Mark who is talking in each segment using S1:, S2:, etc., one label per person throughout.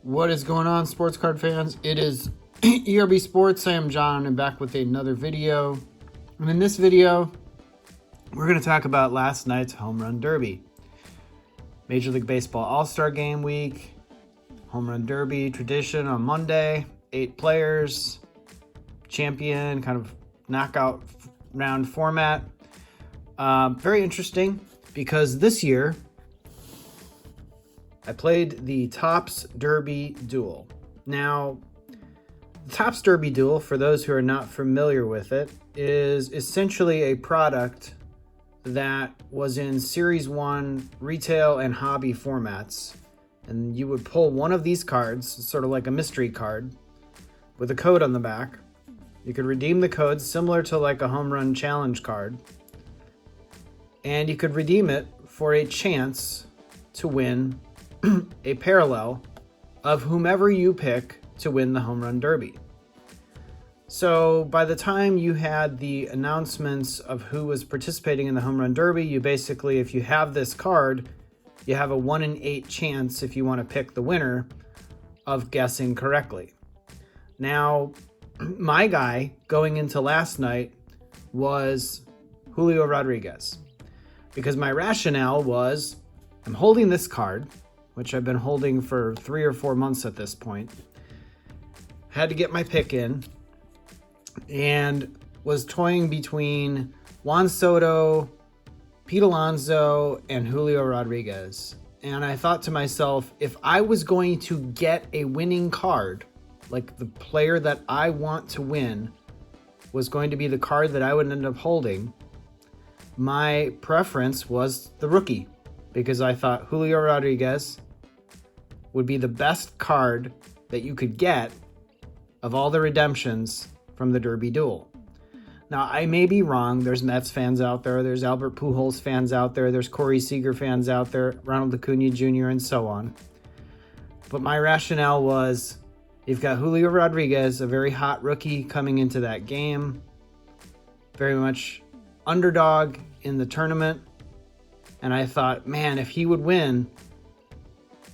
S1: What is going on, sports card fans? It is ERB Sports. I am John and back with another video. And in this video, we're going to talk about last night's Home Run Derby. Major League Baseball All-Star Game Week, Home Run Derby tradition on Monday, 8 players, champion, kind of knockout round format. Very interesting because this year, I played the Topps Derby Duel. Now, the Topps Derby Duel, for those who are not familiar with it, is essentially a product that was in Series 1 retail and hobby formats. And you would pull one of these cards, sort of like a mystery card, with a code on the back. You could redeem the code similar to like a home run challenge card. And you could redeem it for a chance to win a parallel of whomever you pick to win the Home Run Derby. So by the time you had the announcements of who was participating in the Home Run Derby, you basically, if you have this card, you have a 1 in 8 chance, if you want to pick the winner, of guessing correctly. Now, my guy going into last night was Julio Rodriguez, because my rationale was, I'm holding this card, which I've been holding for 3 or 4 months at this point. Had to get my pick in and was toying between Juan Soto, Pete Alonso, and Julio Rodriguez. And I thought to myself, if I was going to get a winning card, like the player that I want to win was going to be the card that I would end up holding, my preference was the rookie, because I thought Julio Rodriguez would be the best card that you could get of all the redemptions from the Derby Duel. Now, I may be wrong. There's Mets fans out there. There's Albert Pujols fans out there. There's Corey Seager fans out there, Ronald Acuna Jr., and so on. But my rationale was, you've got Julio Rodriguez, a very hot rookie coming into that game, very much underdog in the tournament. And I thought, man, if he would win,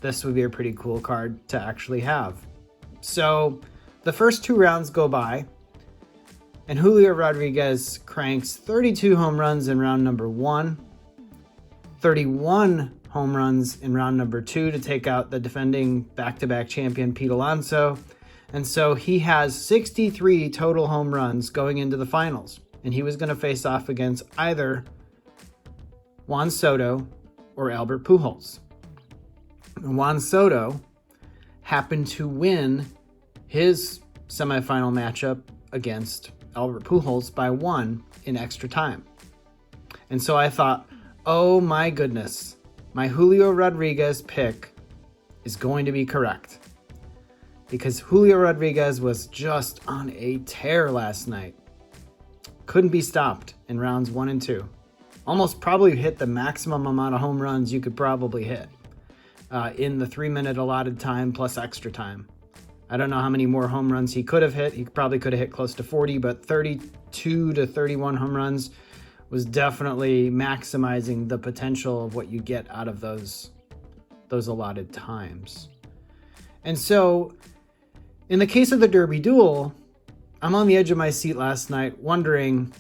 S1: this would be a pretty cool card to actually have. So the first 2 rounds go by, and Julio Rodriguez cranks 32 home runs in round number 1, 31 home runs in round number 2 to take out the defending back-to-back champion Pete Alonso. And so he has 63 total home runs going into the finals. And he was going to face off against either Juan Soto or Albert Pujols. Juan Soto happened to win his semifinal matchup against Albert Pujols by 1 in extra time. And so I thought, oh my goodness, my Julio Rodriguez pick is going to be correct. Because Julio Rodriguez was just on a tear last night. Couldn't be stopped in rounds 1 and 2. Almost probably hit the maximum amount of home runs you could probably hit in the 3-minute allotted time plus extra time. I don't know how many more home runs he could have hit. He probably could have hit close to 40, but 32 to 31 home runs was definitely maximizing the potential of what you get out of those allotted times. And so in the case of the Derby Duel, I'm on the edge of my seat last night wondering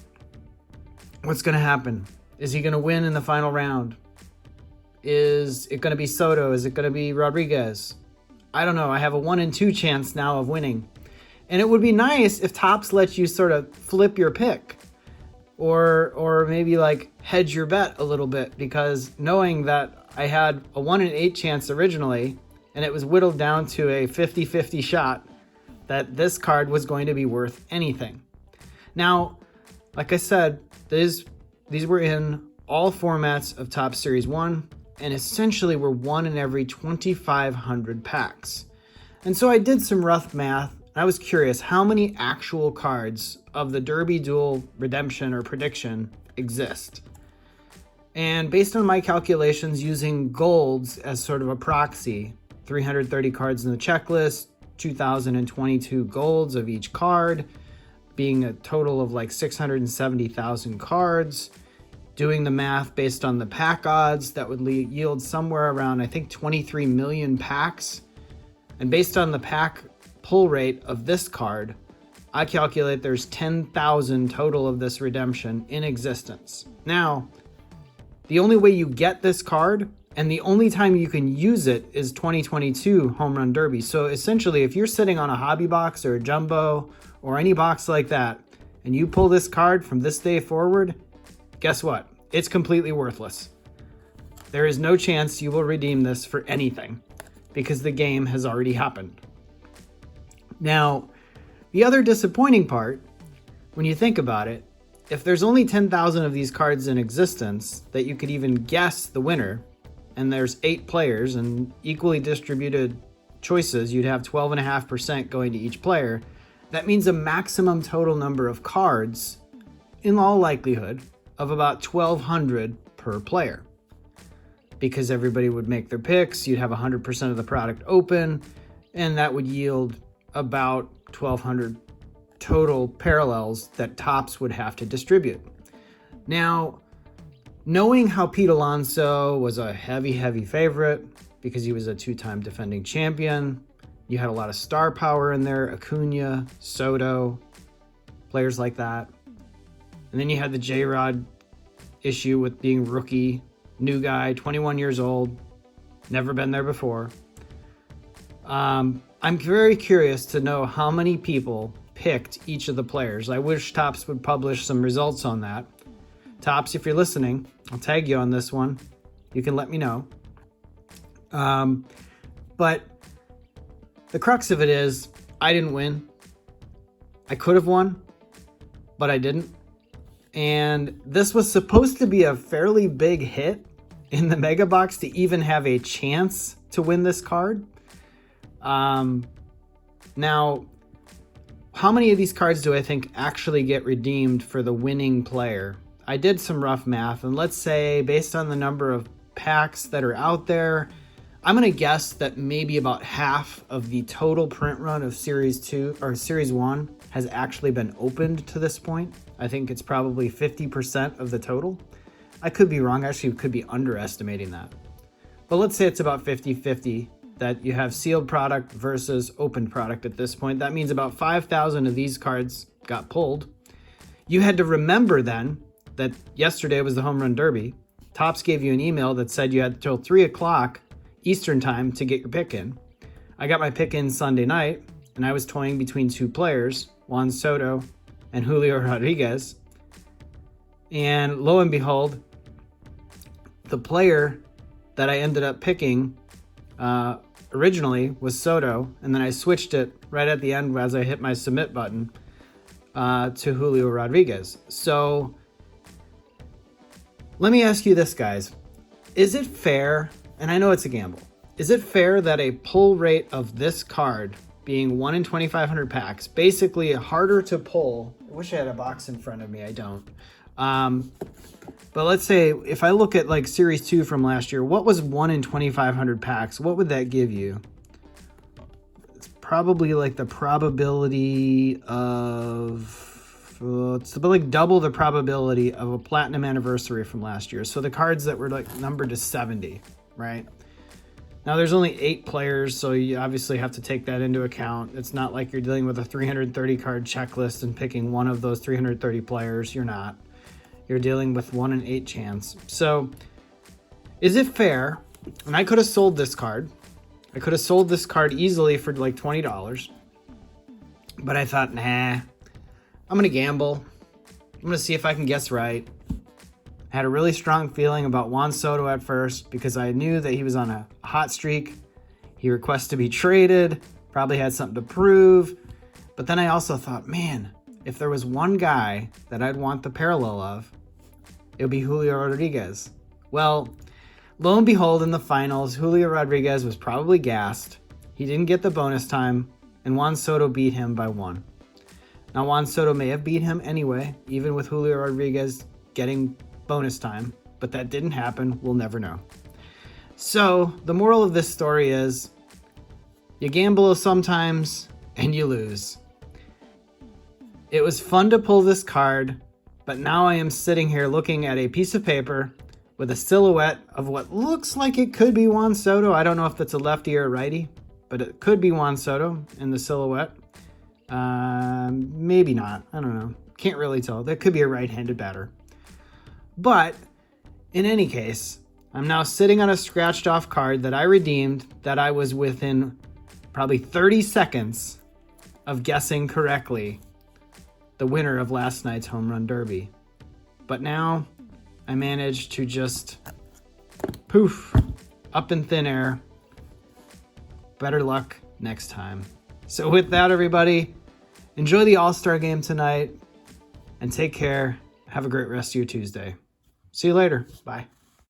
S1: what's going to happen. Is he going to win in the final round? Is it going to be Soto? Is it going to be Rodriguez? I don't know. I have a 1 in 2 chance now of winning. And it would be nice if Topps lets you sort of flip your pick or maybe like hedge your bet a little bit, because knowing that I had a 1 in 8 chance originally and it was whittled down to a 50-50 shot that this card was going to be worth anything. Now, like I said, these were in all formats of Topps Series 1 and essentially were 1 in every 2,500 packs. And so I did some rough math. I was curious how many actual cards of the Derby Duel redemption or prediction exist. And based on my calculations using golds as sort of a proxy, 330 cards in the checklist, 2,022 golds of each card, being a total of like 670,000 cards, doing the math based on the pack odds, that would yield somewhere around, I think, 23 million packs. And based on the pack pull rate of this card, I calculate there's 10,000 total of this redemption in existence. Now, the only way you get this card and the only time you can use it is 2022 Home Run Derby. So essentially, if you're sitting on a hobby box or a jumbo or any box like that, and you pull this card from this day forward, guess what? It's completely worthless. There is no chance you will redeem this for anything because the game has already happened. Now, the other disappointing part, when you think about it, if there's only 10,000 of these cards in existence that you could even guess the winner, and there's 8 players and equally distributed choices, you'd have 12.5% going to each player. That means a maximum total number of cards, in all likelihood, of about 1,200 per player. Because everybody would make their picks, you'd have 100% of the product open, and that would yield about 1,200 total parallels that Topps would have to distribute. Now, knowing how Pete Alonso was a heavy favorite because he was a 2-time defending champion, you had a lot of star power in there, Acuna, Soto, players like that. And then you had the J-Rod issue with being rookie, new guy, 21 years old, never been there before. I'm very curious to know how many people picked each of the players. I wish Topps would publish some results on that. Topps, if you're listening, I'll tag you on this one. You can let me know. But the crux of it is, I didn't win. I could have won, but I didn't. And this was supposed to be a fairly big hit in the Mega Box to even have a chance to win this card. Now, how many of these cards do I think actually get redeemed for the winning player? I did some rough math, and let's say based on the number of packs that are out there, I'm going to guess that maybe about half of the total print run of Series 2 or Series 1 has actually been opened to this point. I think it's probably 50% of the total. I could be wrong. Actually, could be underestimating that. But let's say it's about 50-50 that you have sealed product versus open product at this point. That means about 5,000 of these cards got pulled. You had to remember then that yesterday was the Home Run Derby. Topps gave you an email that said you had till 3 o'clock Eastern time to get your pick in. I got my pick in Sunday night, and I was toying between 2 players, Juan Soto and Julio Rodriguez. And lo and behold, the player that I ended up picking originally was Soto, and then I switched it right at the end as I hit my submit button to Julio Rodriguez. So let me ask you this, guys. Is it fair, and I know it's a gamble, is it fair that a pull rate of this card being 1 in 2,500 packs, basically harder to pull? I wish I had a box in front of me. I don't. But let's say if I look at like Series 2 from last year, what was 1 in 2,500 packs? What would that give you? It's probably like the probability of, it's about like double the probability of a platinum anniversary from last year. So the cards that were like numbered to 70, right? Now there's only 8 players, so you obviously have to take that into account. It's not like you're dealing with a 330 card checklist and picking one of those 330 players. You're not. You're dealing with 1 in 8 chance. So is it fair? And I could have sold this card. I could have sold this card easily for like $20. But I thought, nah, I'm going to gamble. I'm going to see if I can guess right. I had a really strong feeling about Juan Soto at first because I knew that he was on a hot streak. He requested to be traded, probably had something to prove. But then I also thought, man, if there was one guy that I'd want the parallel of, it would be Julio Rodriguez. Well, lo and behold, in the finals, Julio Rodriguez was probably gassed. He didn't get the bonus time, and Juan Soto beat him by 1. Now, Juan Soto may have beat him anyway, even with Julio Rodriguez getting bonus time, but that didn't happen. We'll never know. So the moral of this story is you gamble sometimes and you lose. It was fun to pull this card, but now I am sitting here looking at a piece of paper with a silhouette of what looks like it could be Juan Soto. I don't know if that's a lefty or a righty. but it could be Juan Soto in the silhouette. Maybe not. I don't know. Can't really tell. That could be a right-handed batter. But in any case, I'm now sitting on a scratched off card that I redeemed that I was within probably 30 seconds of guessing correctly the winner of last night's home run derby. But now I managed to just poof, up in thin air. Better luck next time. So with that, everybody, enjoy the All-Star game tonight and take care. Have a great rest of your Tuesday. See you later. Bye.